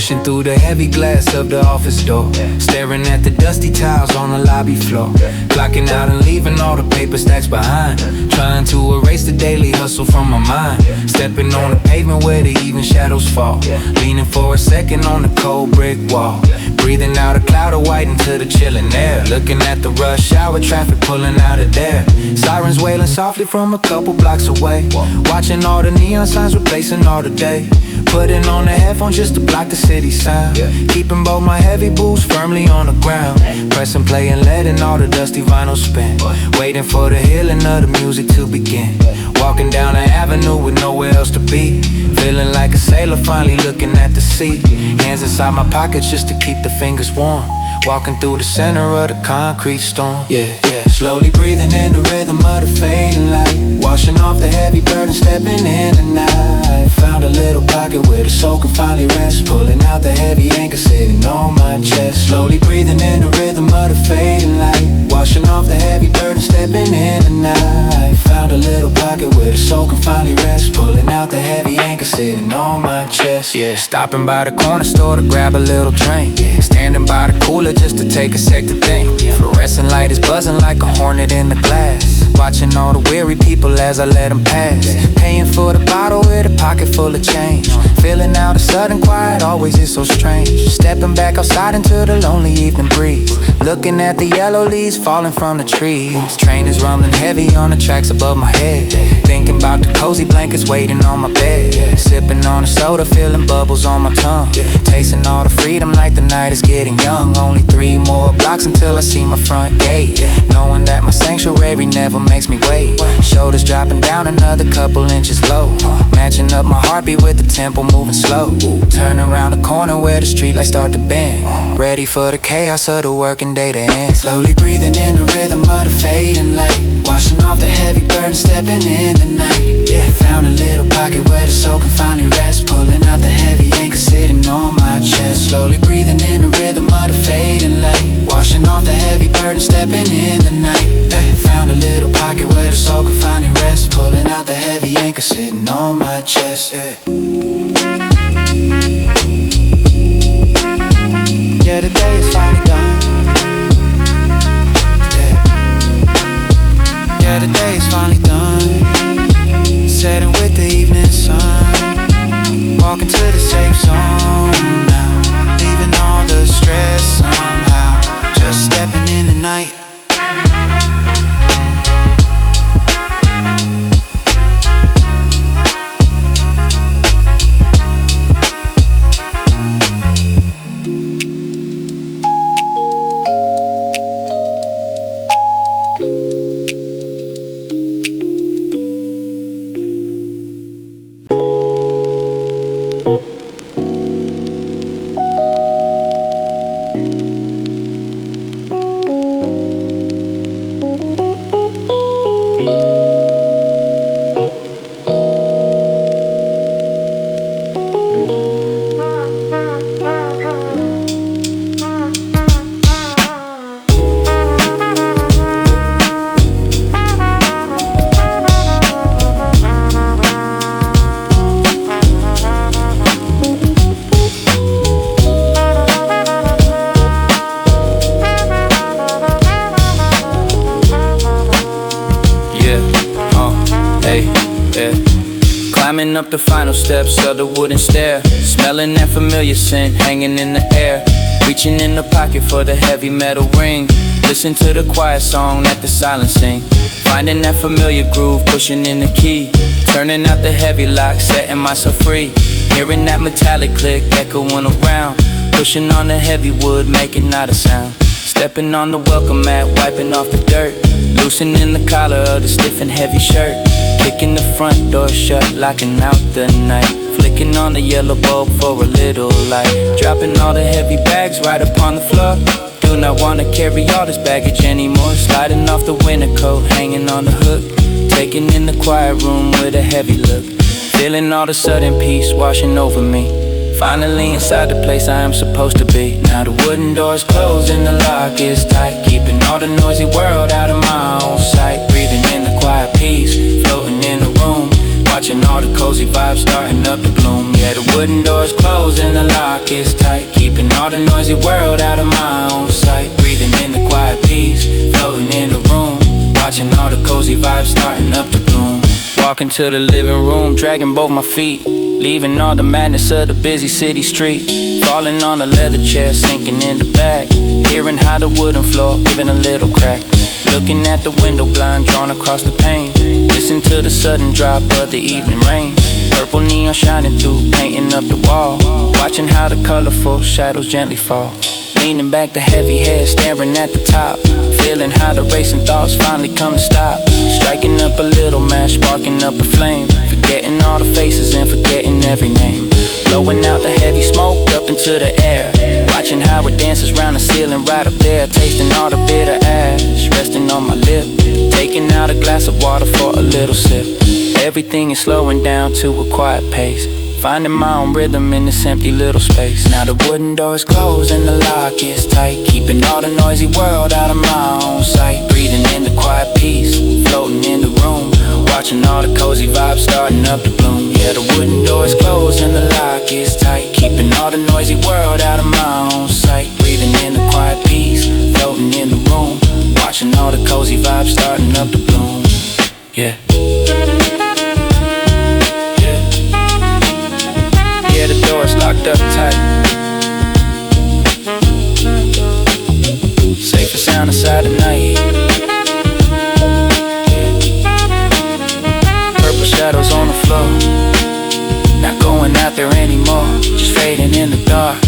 Pushing through the heavy glass of the office door, staring at the dusty tiles on the lobby floor, clocking out and leaving all the paper stacks behind, trying to erase the daily hustle from my mind. Stepping on the pavement where the even shadows fall, leaning for a second on the cold brick wall, breathing out a cloud of white into the chilling air, looking at the rush hour traffic pulling out of there, sirens wailing softly from a couple blocks away, watching all the neon signs replacing all the day, putting on the headphones just to block the city sound, keeping both my heavy boots firmly on the ground, pressing play and letting all the dusty vinyl spin, waiting for the healing of the music to begin, walking down the avenue with nowhere else to be, feeling like a sailor finally looking at the sea, hands inside my pockets just to keep the fingers warm, walking through the center of the concrete storm. Slowly breathing in the rhythm of the fading light, washing off the heavy burden, stepping in the night. Found a little pocket where the soul can finally rest, pulling out the heavy anchor sitting on my chest. Slowly breathing in the rhythm of the fading light, washing off the heavy burden, stepping in the night. Found a little pocket where the soul can finally rest, pulling out the heavy anchor sitting on my chest. Stopping by the corner store to grab a little drink, standing by the cooler just to take a sec to think. Fluorescent light is buzzing like a hornet in the glass, watching all the weary people as I let them pass, paying for the bottle with a pocket full of change, feeling out a sudden quiet always is so strange, stepping back outside into the lonely evening breeze, looking at the yellow leaves falling from the trees, train is rumbling heavy on the tracks above my head, thinking about the cozy blankets waiting on my bed, sipping on a soda, feeling bubbles on my tongue, tasting all the freedom like the night is getting young. Only 3 more blocks until I see my front gate, knowing that my sanctuary never makes me wait, shoulders dropping down another couple inches low, matching up my heartbeat with the tempo moving slow, turn around the corner where the streetlights start to bend, ready for the chaos of the working day to end. Slowly breathing in the rhythm of the fading light, washing off the heavy burden, stepping in the night. Found a little pocket where the soul can finally rest, pulling out the heavy anchor sitting on my chest. Slowly breathing in the rhythm of the fading light, washing off the heavy burden, stepping in the night. Found a little pocket where the soul can finally rest, pulling out the heavy anchor sitting on my chest. The day is finally done. The day is finally done, setting with the evening sun, walking to the safe zone now, leaving all the stress somehow, just stepping in the night. Climbing up the final steps of the wooden stair, smelling that familiar scent hanging in the air, reaching in the pocket for the heavy metal ring, listen to the quiet song that the silence sing, finding that familiar groove, pushing in the key, turning out the heavy lock, setting myself free, hearing that metallic click echoing around, pushing on the heavy wood, making not a sound, stepping on the welcome mat, wiping off the dirt, loosening the collar of the stiff and heavy shirt, kicking the front door shut, locking out the night, flicking on the yellow bulb for a little light, dropping all the heavy bags right upon the floor, do not wanna carry all this baggage anymore, sliding off the winter coat, hanging on the hook, taking in the quiet room with a heavy look, feeling all the sudden peace washing over me, finally inside the place I am supposed to be. Now the wooden door's closed and the lock is tight, keeping all the noisy world out of my own sight, breathing in the quiet peace, floating in the room, watching all the cozy vibes starting up to bloom. Yeah, the wooden doors closed and the lock is tight, keeping all the noisy world out of my own sight. Breathing in the quiet peace, floating in the room, watching all the cozy vibes starting up to bloom. Walking to the living room, dragging both my feet, leaving all the madness of the busy city street. Falling on a leather chair, sinking in the back, hearing how the wooden floor giving a little crack. Looking at the window blind drawn across the pane, listen to the sudden drop of the evening rain. Purple neon shining through, painting up the wall, watching how the colorful shadows gently fall. Leaning back, the heavy head staring at the top, feeling how the racing thoughts finally come to stop. Striking up a little match, sparking up a flame, forgetting all the faces and forgetting every name. Blowing out the heavy smoke up into the air, watching how it dances round the ceiling right up there. Tasting all the bitter ash, resting on my lip, taking out a glass of water for a little sip. Everything is slowing down to a quiet pace, finding my own rhythm in this empty little space. Now the wooden door is closed and the lock is tight, keeping all the noisy world out of my own sight. Breathing in the quiet peace, floating in the room, watching all the cozy vibes starting up to bloom. Yeah, the wooden door is closed and the lock is tight, keeping all the noisy world out of my own sight. Breathing in the quiet peace, floating in the room, watching all the cozy vibes starting up to bloom. Yeah. Yeah, the door's locked up tight, safe and sound inside the night. Purple shadows on the floor, not going out there anymore, just fading in the dark.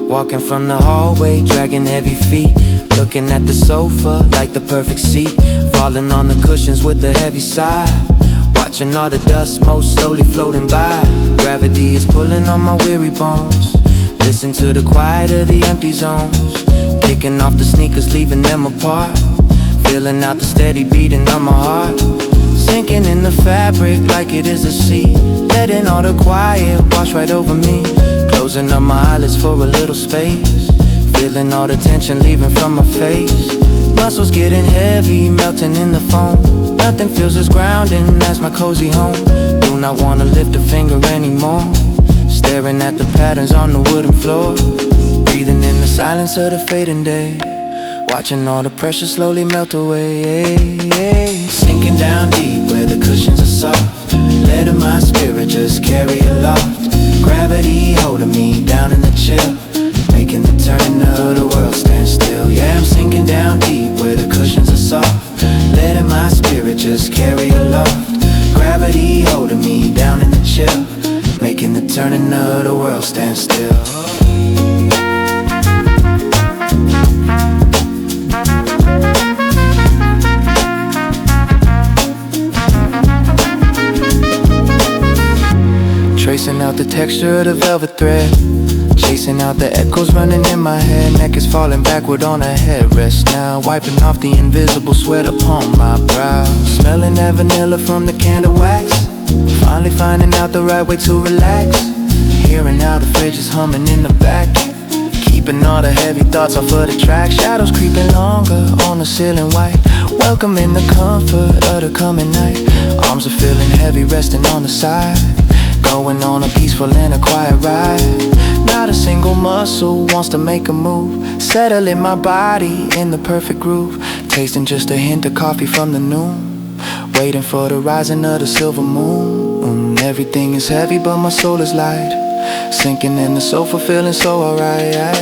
Walking from the hallway, dragging heavy feet, looking at the sofa like the perfect seat, falling on the cushions with a heavy sigh, watching all the dust most slowly floating by. Gravity is pulling on my weary bones, listen to the quiet of the empty zones, kicking off the sneakers, leaving them apart, feeling out the steady beating of my heart, sinking in the fabric like it is a sea, letting all the quiet wash right over me. Closing up my eyelids for a little space, feeling all the tension leaving from my face. Muscles getting heavy, melting in the foam. Nothing feels as grounding as my cozy home. Do not wanna lift a finger anymore, staring at the patterns on the wooden floor. Breathing in the silence of the fading day, watching all the pressure slowly melt away. Sinking down deep where the cushions are soft, letting my spirit just carry aloft. Gravity holding me down in the chill, making the turning of the world stand still. Yeah, I'm sinking down deep where the cushions are soft, letting my spirit just carry aloft. Gravity holding me down in the chill, making the turning of the world stand still. Tracing out the texture of the velvet thread, chasing out the echoes running in my head. Neck is falling backward on a headrest now, wiping off the invisible sweat upon my brow. Smelling that vanilla from the candle wax, finally finding out the right way to relax. Hearing how the fridge is humming in the back, keeping all the heavy thoughts off of the track. Shadows creeping longer on the ceiling white, welcoming the comfort of the coming night. Arms are feeling heavy resting on the side, going on a peaceful and a quiet ride. Not a single muscle wants to make a move, settling my body in the perfect groove. Tasting just a hint of coffee from the noon, waiting for the rising of the silver moon. Everything is heavy but my soul is light, Sinking in the sofa, feeling so alright.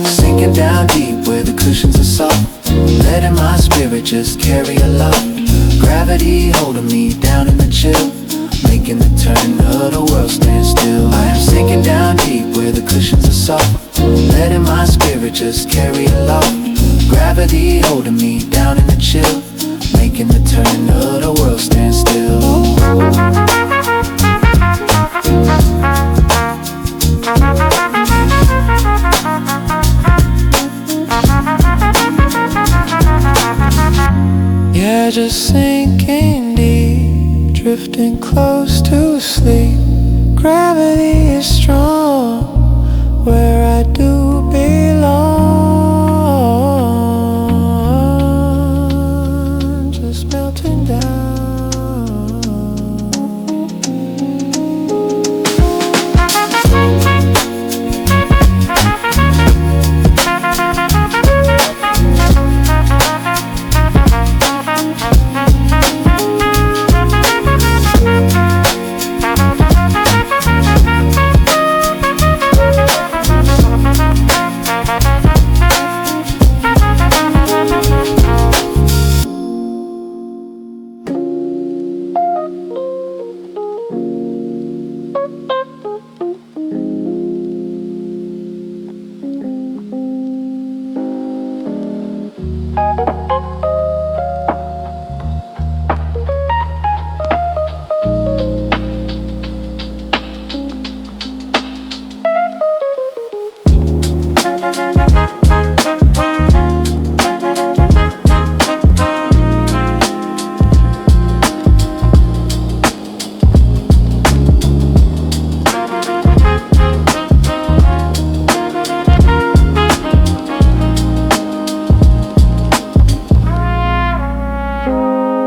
Sinking down deep where the cushions are soft, letting my spirit just carry along. Gravity holding me down in the chill, making the turn of the world stand still. I am sinking down deep where the cushions are soft, letting my spirit just carry along. Gravity holding me down in the chill, making the turn of the world stand still. Yeah, just sinking deep, drifting close to sleep. Gravity is strong where I do belong. Just melting down.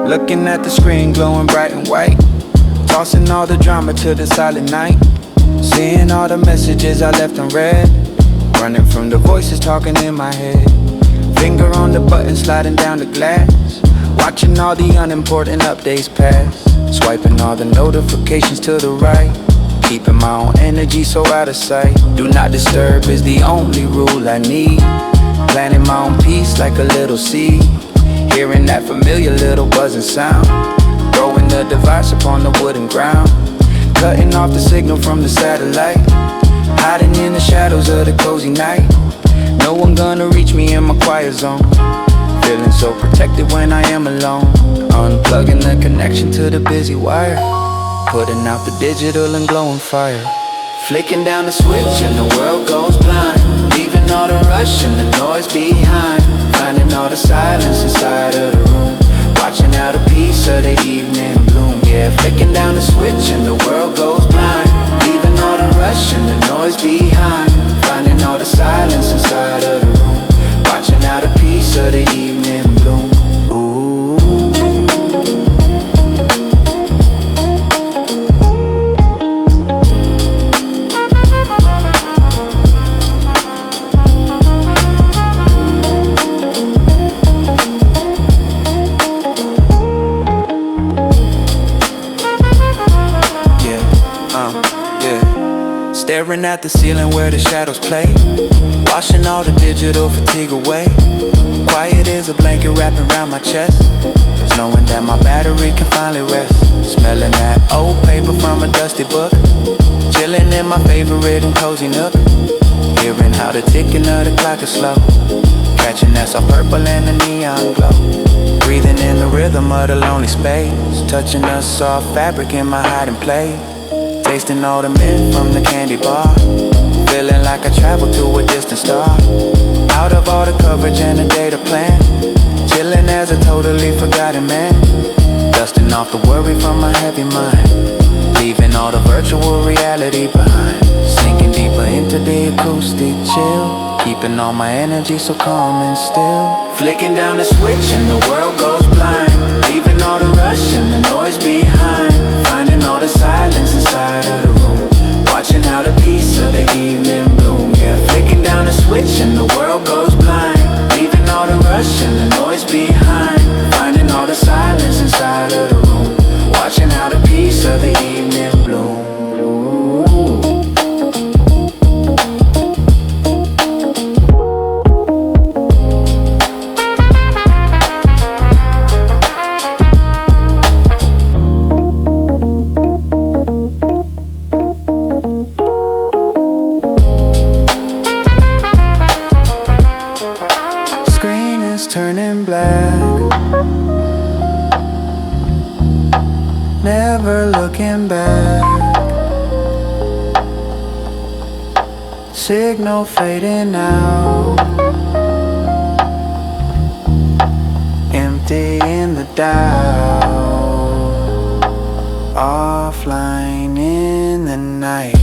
Looking at the screen glowing bright and white, tossing all the drama to the silent night, seeing all the messages I left unread, running from the voices talking in my head. Finger on the button sliding down the glass, watching all the unimportant updates pass, swiping all the notifications to the right, keeping my own energy so out of sight. Do not disturb is the only rule I need, planting my own peace like a little seed, hearing that familiar little buzzing sound, throwing the device upon the wooden ground, cutting off the signal from the satellite, hiding in the shadows of the cozy night. No one gonna reach me in my quiet zone, feeling so protected when I am alone. Unplugging the connection to the busy wire, putting out the digital and glowing fire. Flicking down the switch and the world goes blind, leaving all the rush and the noise behind, finding all the silence inside of the room, watching out a piece of the evening bloom. Yeah, flicking down the switch and the world goes blind, leaving all the rush and the noise behind, finding all the silence inside of the room, watching out a piece of the evening bloom. Staring at the ceiling where the shadows play, washing all the digital fatigue away. Quiet as a blanket wrapping around my chest, knowing that my battery can finally rest. Smelling that old paper from a dusty book, chilling in my favorite and cozy nook, hearing how the ticking of the clock is slow, catching that soft purple and the neon glow, breathing in the rhythm of the lonely space, touching the soft fabric in my hiding place. Tasting all the mint from the candy bar, feeling like I traveled to a distant star, out of all the coverage and the data plan, chilling as a totally forgotten man, dusting off the worry from my heavy mind, leaving all the virtual reality behind, sinking deeper into the acoustic chill, keeping all my energy so calm and still. Flicking down the switch and the world goes blind, leaving all the rush and the noise behind, finding all the silence inside of the room, watching how the piece of the evening bloom. Yeah, flicking down the switch and the world goes blind, leaving all the rush and the noise behind, finding all the silence inside of the room, watching how the piece of the evening bloom. never looking back. Signal fading out, empty in the doubt, offline in the night.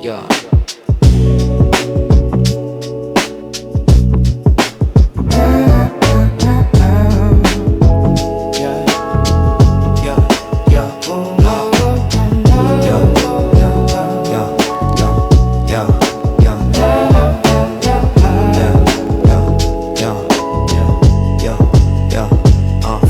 Yeah.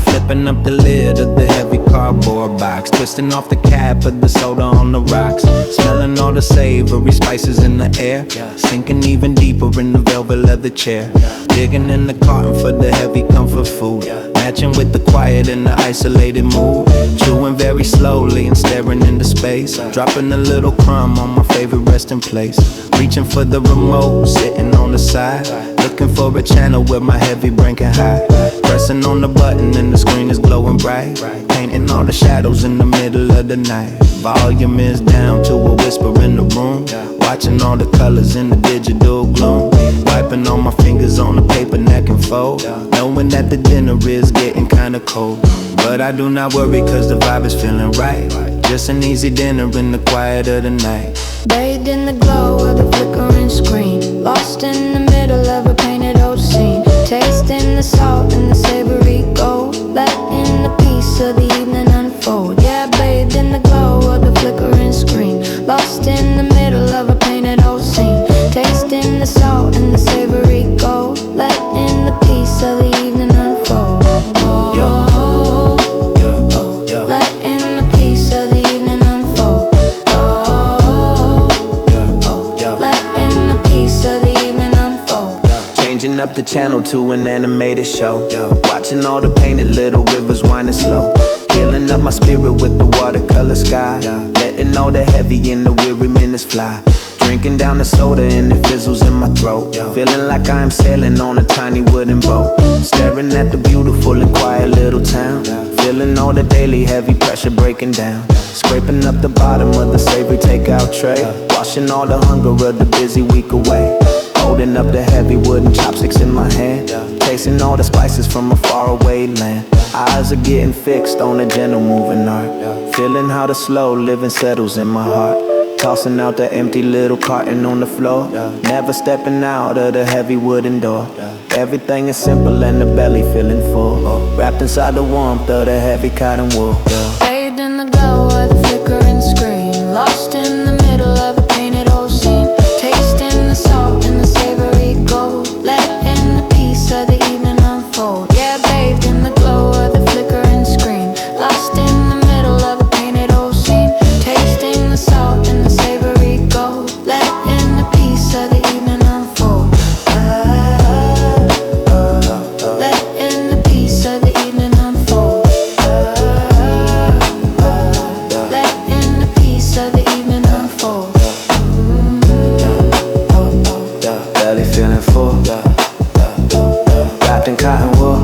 Flipping up the lid of the heavy cardboard box, twisting off the cap of the soda on the rocks, smelling all the savory spices in the air, sinking even deeper in the velvet leather chair, digging in the carton for the heavy comfort food, matching with the quiet and the isolated mood, chewing very slowly and staring into space, dropping a little crumb on my favorite resting place, reaching for the remote, sitting on the side, looking for a channel where my heavy brain can hide, pressing on the button and the screen is glowing bright, painting all the shadows in the middle of the night. Volume is down to a whisper in the room, watching all the colors in the digital gloom, wiping all my fingers on the paper neck and fold, knowing that the dinner is getting kinda cold, but I do not worry cause the vibe is feeling right, just an easy dinner in the quiet of the night. Bathed in the glow of the flickering screen, lost in the middle of a painted old scene, tasting the salt and the savory gold, letting the peace of the evening unfold. Yeah, bathed in the glow of the flickering screen, lost in the middle of a painted old scene, tasting the salt and the savory gold, letting the peace of the evening unfold. Letting the peace of the evening unfold. Letting the peace of the evening unfold. Changing up the channel to an animated show, watching all the painted little rivers winding slow, filling up my spirit with the watercolor sky, letting all the heavy and the weary minutes fly, drinking down the soda and it fizzles in my throat, feeling like I am sailing on a tiny wooden boat, staring at the beautiful and quiet little town, feeling all the daily heavy pressure breaking down, scraping up the bottom of the savory takeout tray, washing all the hunger of the busy week away, holding up the heavy wooden chopsticks in my hand, tasting all the spices from a faraway land, eyes are getting fixed on a gentle moving art, feeling how the slow living settles in my heart, tossing out the empty little carton on the floor, never stepping out of the heavy wooden door, everything is simple and the belly feeling full, wrapped inside the warmth of the heavy cotton wool. Bathed in the glow of the flickering screen, lost in the middle of a painted old scene, tasting the salt and the savory gold, letting the peace of the evening unfold. Yeah, bathed in the glow of the flickering screen, lost in the middle of a painted old scene, tasting the salt and the savory gold, letting the peace of the evening unfold. Letting the peace of the evening unfold. Letting the peace of the evening unfold. Belly feeling full, wrapped in cotton wool,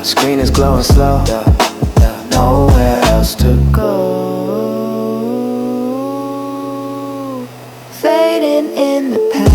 screen is glowing slow, nowhere else to go. Fading in the pain.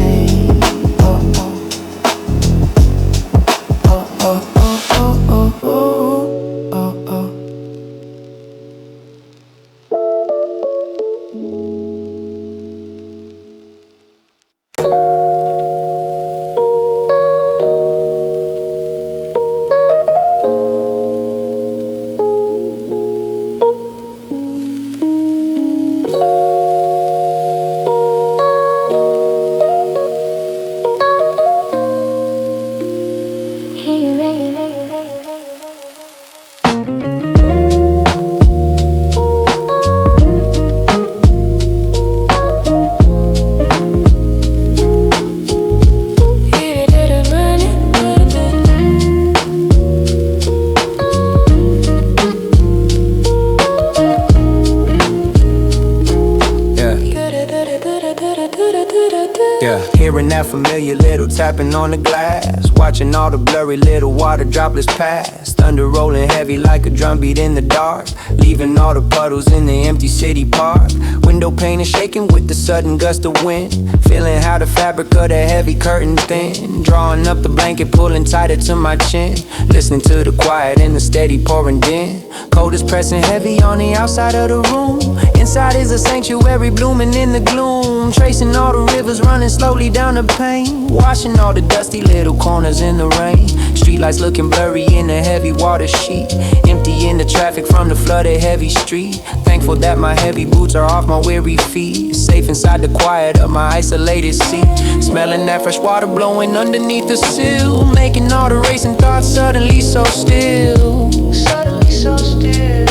that familiar little tapping on the glass, watching all the blurry little water droplets pass. Thunder rolling heavy like a drumbeat in the dark, leaving all the puddles in the empty city park. Window pane is shaking with the sudden gust of wind, feeling how the fabric of the heavy curtain thin. Drawing up the blanket, pulling tighter to my chin, listening to the quiet and the steady pouring din. Cold is pressing heavy on the outside of the room. Inside is a sanctuary blooming in the gloom, tracing all the rivers running slowly down the pane, washing all the dusty little corners in the rain. Streetlights looking blurry in the heavy water sheet, empty in the traffic from the flooded heavy street. Thankful that my heavy boots are off my weary feet, safe inside the quiet of my isolated seat. Smelling that fresh water blowing underneath the sill, making all the racing thoughts suddenly so still. Suddenly so still.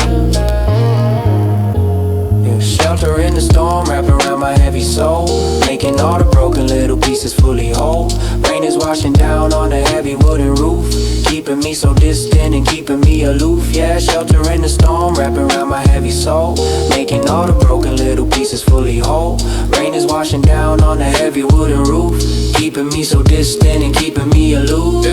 Shelter in the storm, wrapped around my heavy soul, making all the broken little pieces fully whole. Rain is washing down on the heavy wooden roof, keeping me so distant and keeping me aloof. Yeah, shelter in the storm, wrapped around my heavy soul, making all the broken little pieces fully whole. Rain is washing down on the heavy wooden roof, keeping me so distant and keeping me aloof.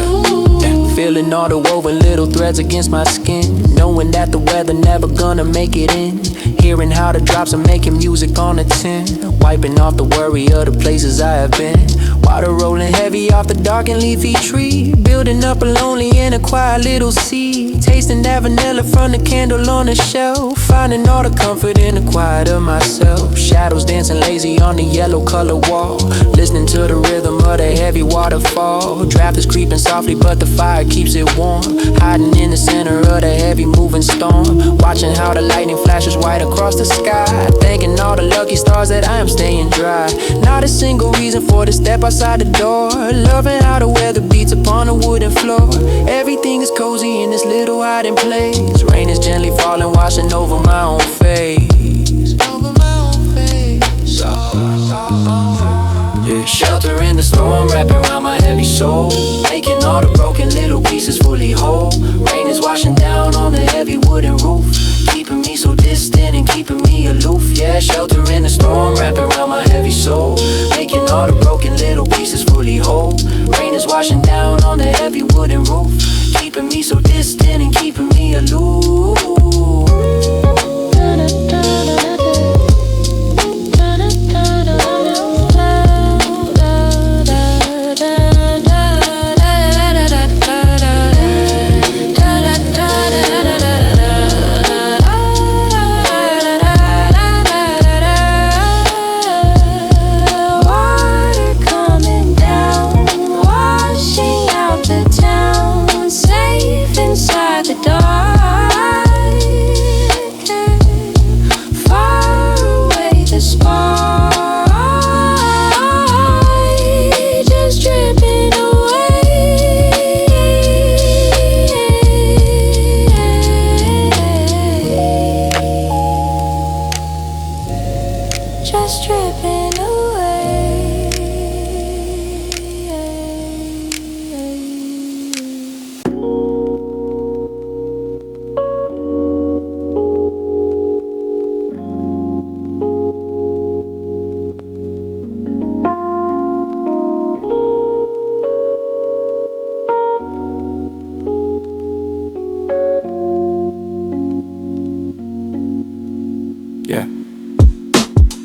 Feeling all the woven little threads against my skin, knowing that the weather never gonna make it in. Hearing how the drops are making music on the tin, wiping off the worry of the places I have been. Water rolling heavy off the dark and leafy tree, building up a lonely and a quiet little sea. Tasting that vanilla from the candle on the shelf, finding all the comfort in the quiet of myself. Shadows dancing lazy on the yellow color wall, listening to the rhythm of the heavy waterfall. Draft is creeping softly but the fire keeps it warm, hiding in the center of the heavy moving storm. Watching how the lightning flashes white across the sky, thanking all the lucky stars that I am staying dry. Not a single reason for the step outside the door, loving how the weather beats upon the wooden floor. Everything is cozy in this little hiding place. Rain is gently falling, washing over my own face. Over my own face. Yeah. Shelter in the storm, wrapping around my heavy soul, making all the broken little pieces fully whole. Rain is washing down on the heavy wooden roof, keeping me so distant and keeping me aloof. Yeah, shelter in the storm, wrapping around my heavy soul, making all the broken little pieces fully whole. Rain is washing down on the heavy wooden roof, keeping me so distant and keeping me aloof.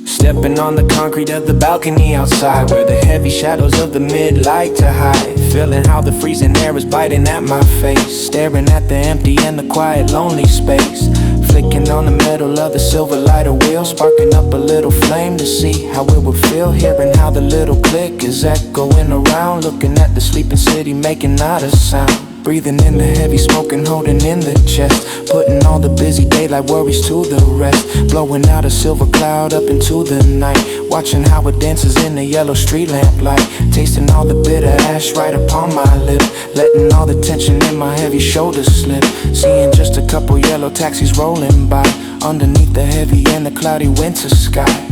Stepping on the concrete of the balcony outside, where the heavy shadows of the mid-light to hide. Feeling how the freezing air is biting at my face, staring at the empty and the quiet lonely space. Flicking on the metal of the silver lighter wheel, sparking up a little flame to see how it would feel. Hearing how the little click is echoing around, looking at the sleeping city making not a sound. Breathing in the heavy smoke and holding in the chest, putting all the busy daylight worries to the rest. Blowing out a silver cloud up into the night, watching how it dances in the yellow street lamp light. Tasting all the bitter ash right upon my lip, letting all the tension in my heavy shoulders slip. Seeing just a couple yellow taxis rolling by, underneath the heavy and the cloudy winter sky.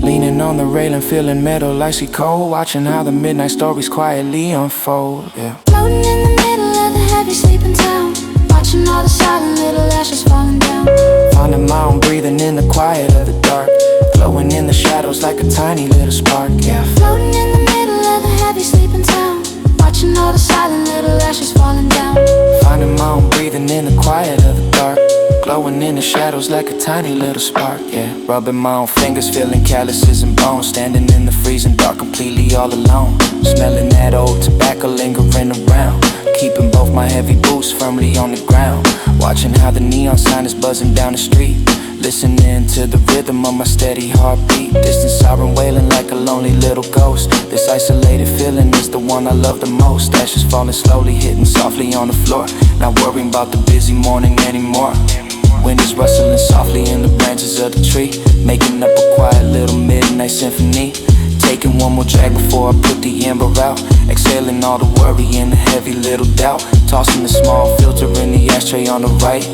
Leaning on the railing, feeling metal icy cold, watching how the midnight stories quietly unfold. Yeah. Floating in the middle of the heavy sleeping town, watching all the silent little ashes falling down. Finding my own breathing in the quiet of the dark, glowing in the shadows like a tiny little spark. Yeah. Floating in the middle of the heavy all the silent little ashes falling down. Finding my own breathing in the quiet of the dark, glowing in the shadows like a tiny little spark, yeah. Rubbing my own fingers, feeling calluses and bones. Standing in the freezing dark, completely all alone. Smelling that old tobacco lingering around, keeping both my heavy boots firmly on the ground. Watching how the neon sign is buzzing down the street, listening to the rhythm of my steady heartbeat. Distant siren wailing like a lonely little ghost. This isolated feeling is the one I love the most. Ashes falling slowly, hitting softly on the floor. Not worrying about the busy morning anymore. Wind is rustling softly in the branches of the tree, making up a quiet little midnight symphony. Taking one more drag before I put the ember out, exhaling all the worry and the heavy little doubt. Tossing the small filter in the ashtray on the right,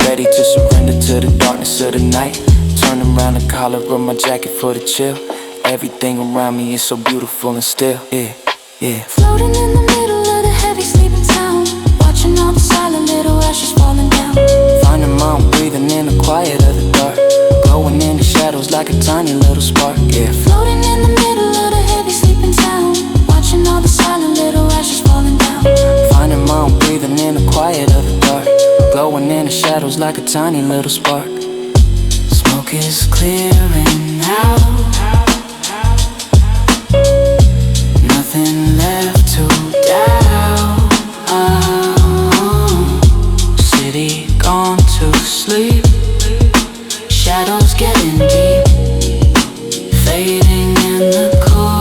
ready to surrender to the darkness of the night. Turning around the collar of my jacket for the chill. Everything around me is so beautiful and still, yeah, yeah. Floating in the middle of the heavy sleeping town, watching all the silent little ashes falling down. Finding my own breathing in the quiet of the dark, glowing in the shadows like a tiny little spark, yeah. Floating in the middle of the heavy sleeping town, watching all the silent little ashes falling down. Finding my own breathing in the quiet of the dark, glowing in the shadows like a tiny little spark. Smoke is clearing out, nothing left to doubt. City gone to sleep, shadows getting deep, fading in the cold.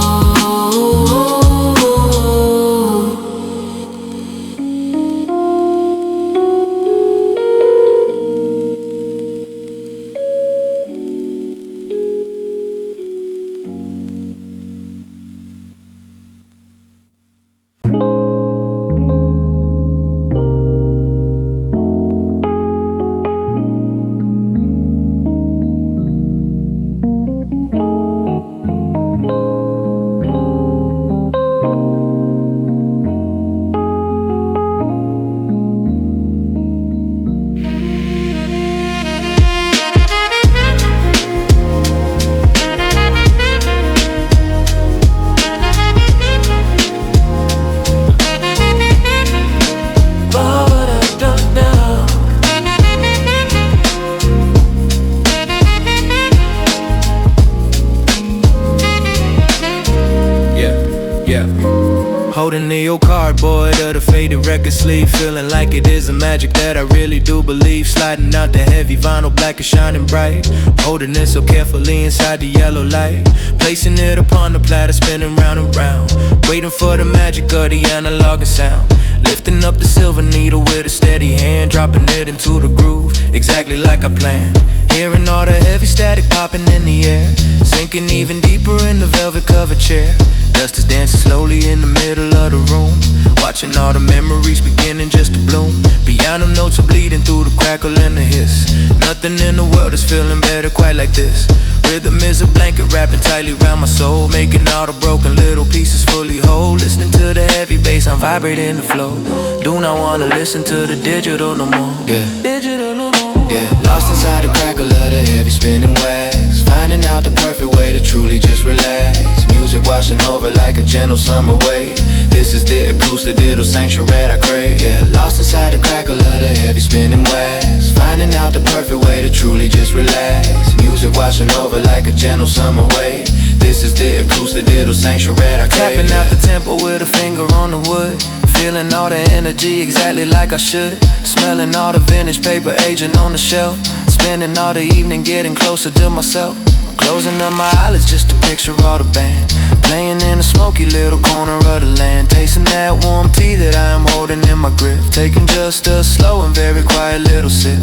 Holding the old cardboard of the faded record sleeve, feeling like it is a magic that I really do believe. Sliding out the heavy vinyl, black and shining bright, holding it so carefully inside the yellow light. Placing it upon the platter, spinning round and round, waiting for the magic of the analog and sound. Lifting up the silver needle with a steady hand, dropping it into the groove, exactly like I planned. Hearing all the heavy static popping in the air, sinking even deeper in the velvet covered chair. Dust is dancing slowly in the middle of the room, watching all the memories beginning just to bloom. Piano notes are bleeding through the crackle and the hiss. Nothing in the world is feeling better quite like this. Rhythm is a blanket wrapping tightly around my soul, making all the broken little pieces fully whole. Listening to the heavy bass, I'm vibrating the flow. Do not wanna listen to the digital no more, yeah. Digital no more, yeah. Lost inside the crackle of the heavy spinning wax, finding out the perfect way to truly just relax. Music washing over like a gentle summer wave. This is the acoustic little sanctuary I crave, yeah. Lost inside the crackle of the heavy spinning wax, finding out the perfect way to truly just relax. Music washing over like a gentle summer wave. This is the acoustic little sanctuary I crave. Tapping out the tempo with a finger on the wood, feeling all the energy exactly like I should. Smelling all the vintage paper aging on the shelf, spending all the evening getting closer to myself. Closing up my eyelids just to picture all the band, playing in a smoky little corner of the land. Tasting that warm tea that I am holding in my grip, taking just a slow and very quiet little sip.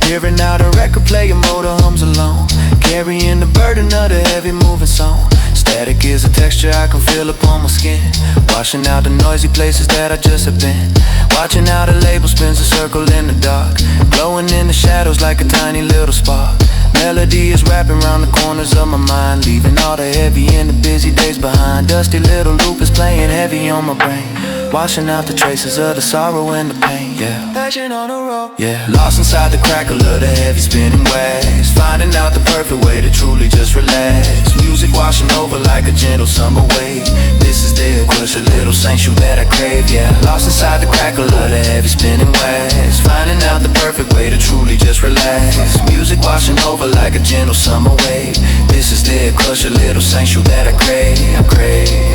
Hearing how the record player motor hums along, carrying the burden of the heavy moving song. Static is a texture I can feel upon my skin, washing out the noisy places that I just have been. Watching how the label spins a circle in the dark, glowing in the shadows like a tiny little spark. Melody is wrapping around the corners of my mind, leaving all the heavy and the busy days behind. Dusty little loop is playing heavy on my brain, washing out the traces of the sorrow and the pain. Yeah, passion on the road. Yeah, lost inside the crackle of the heavy spinning waves, finding out the perfect way to truly just relax. Music washing over like a gentle summer wave. This is the crush, a little sanctuary that I crave. Yeah, lost inside the crackle of the heavy spinning waves, finding out the perfect way to truly just relax. Music washing over like a gentle summer wave. This is the crush, a little sanctuary that I crave. I crave.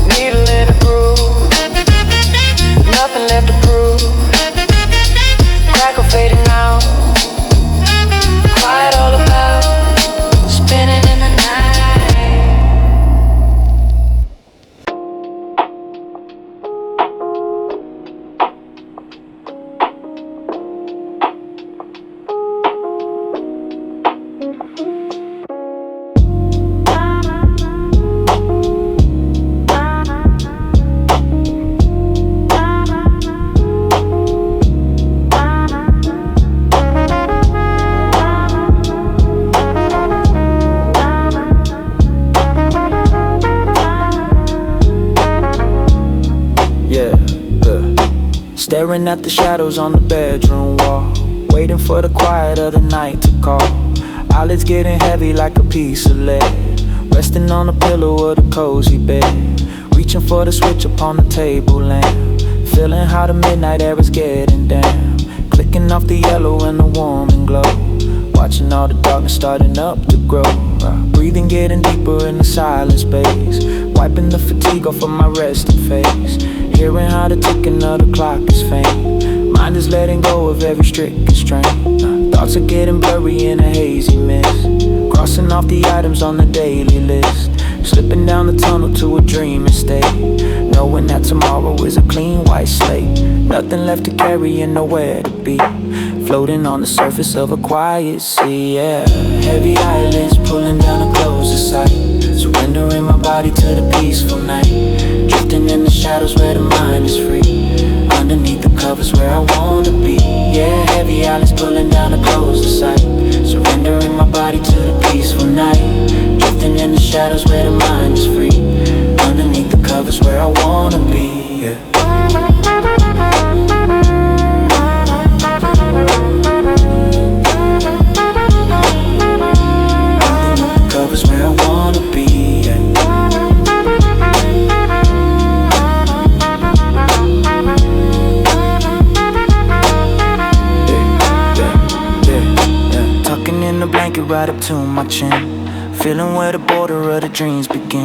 Needle in a groove, nothing left to prove. Crackle fading out, quiet all about, spinning in the night. Staring at the shadows on the bedroom wall, waiting for the quiet of the night to call. Eyelids getting heavy like a piece of lead, resting on the pillow of the cozy bed, reaching for the switch upon the table lamp, feeling how the midnight air is getting down, clicking off the yellow and the warming glow, watching all the darkness starting up to grow. Breathing getting deeper in the silent space, wiping the fatigue off of my resting face, hearing how the ticking of the clock is faint. Mind is letting go of every strict constraint. Thoughts are getting blurry in a hazy mist, crossing off the items on the daily list, slipping down the tunnel to a dreaming state, knowing that tomorrow is a clean white slate. Nothing left to carry and nowhere to be, floating on the surface of a quiet sea. Yeah, heavy eyelids pulling down to close the sight, surrendering my body to the peaceful night, drifting in the shadows where the mind is free, underneath the covers where I wanna be. Yeah, heavy eyelids pulling down to close the sight, surrendering my body to the peaceful night, drifting in the shadows where the mind is free, underneath the covers where I wanna be. Yeah. Covers where I wanna be, yeah. Tucking in the blanket right up to my chin, feeling where the border of the dreams begin.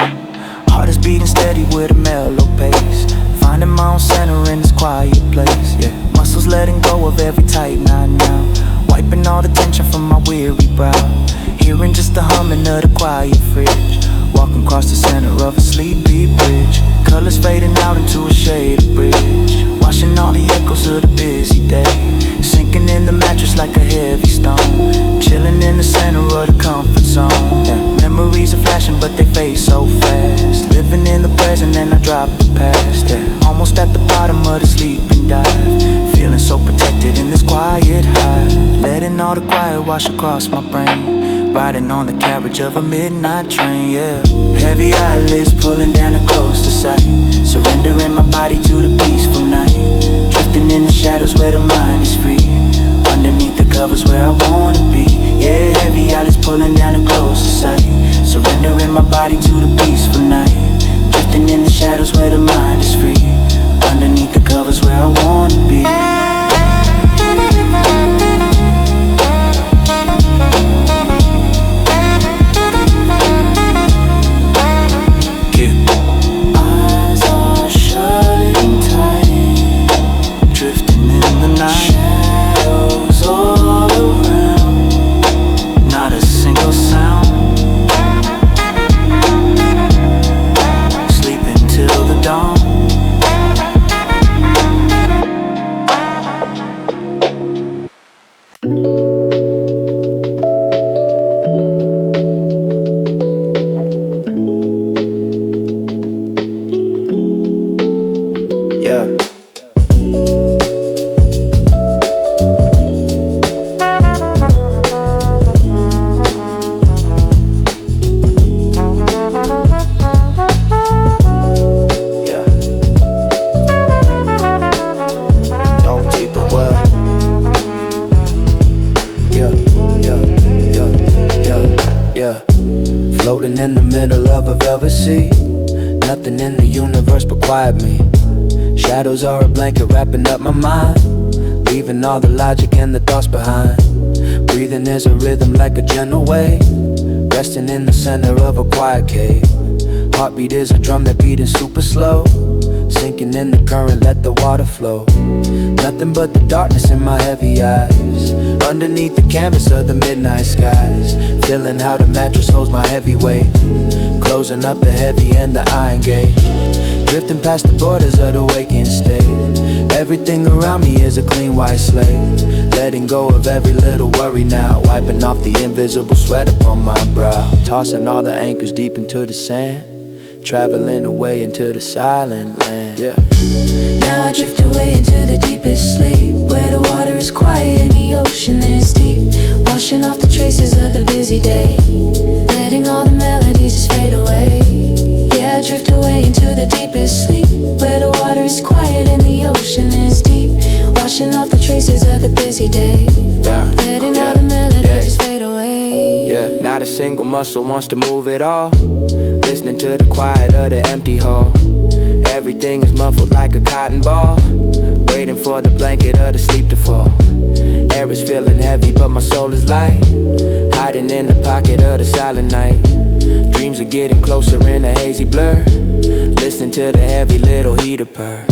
Heart is beating steady with a mellow pace, finding my own center in this quiet place. Yeah, muscles letting go of every tight knot now, wiping all the tension from my weary brow, hearing just the humming of the quiet fridge, walking across the center of a sleepy bridge, colors fading out into a shaded bridge, washing all the echoes of the busy day, sinking in the mattress like a heavy stone, chilling in the center of the comfort zone. Yeah. Memories are flashing but they fade so fast, living in the present and I drop the past. Yeah. Almost at the bottom of the sleeping dive, feeling so protected in this quiet high, letting all the quiet wash across my brain, riding on the carriage of a midnight train. Yeah, heavy eyelids pulling down to close the sight, surrendering my body to the peaceful night, drifting in the shadows where the mind is free, underneath the covers where I wanna be. Yeah, heavy eyelids pulling down to close the sight, surrendering my body to the peaceful night, drifting in the shadows where the mind is free, underneath the covers where I wanna be. Eyes are shutting tight, drifting in the night, shadows all around, not a single sound, sleeping till the dawn. Yeah, yeah, yeah, yeah, yeah. Floating in the middle of a velvet sea. Nothing in the universe but quiet me. Shadows are a blanket wrapping up my mind, leaving all the logic and the thoughts behind. Breathing is a rhythm like a gentle wave, resting in the center of a quiet cave. Heartbeat is a drum that beating super slow, sinking in the current, let the water flow. Nothing but the darkness in my heavy eyes, underneath the canvas of the midnight skies. Feeling how the mattress holds my heavy weight, closing up the heavy and the iron gate. Drifting past the borders of the waking state. Everything around me is a clean white slate. Letting go of every little worry now, wiping off the invisible sweat upon my brow. Tossing all the anchors deep into the sand, traveling away into the silent land. Yeah. Now I drift away into the deepest sleep, where the water is quiet and the ocean is deep, washing off the traces of the busy day, letting all the melodies just fade away. Yeah, I drift away into the deepest sleep, where the water is quiet and the ocean is deep, washing off the traces of the busy day, letting all the melodies just fade away. Yeah, not a single muscle wants to move at all, listening to the quiet of the empty hall. Everything is muffled like a cotton ball, waiting for the blanket of the sleep to fall. Air is feeling heavy but my soul is light, hiding in the pocket of the silent night. Dreams are getting closer in a hazy blur, listening to the heavy little heater purr.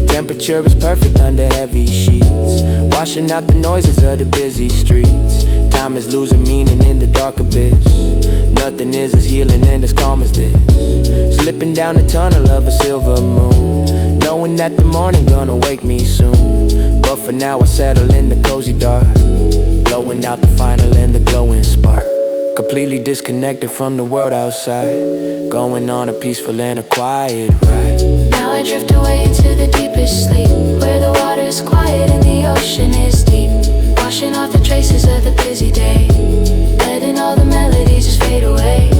Temperature is perfect under heavy sheets, washing out the noises of the busy streets. Time is losing meaning in the dark abyss, nothing is as healing and as calm as this. Slipping down the tunnel of a silver moon, knowing that the morning gonna wake me soon. But for now I settle in the cozy dark, blowing out the final and the glowing spark. Completely disconnected from the world outside, going on a peaceful and a quiet ride. Now I drift away into the deepest sleep, where the water is quiet and the ocean is deep, washing off the traces of the busy day, letting all the melodies just fade away.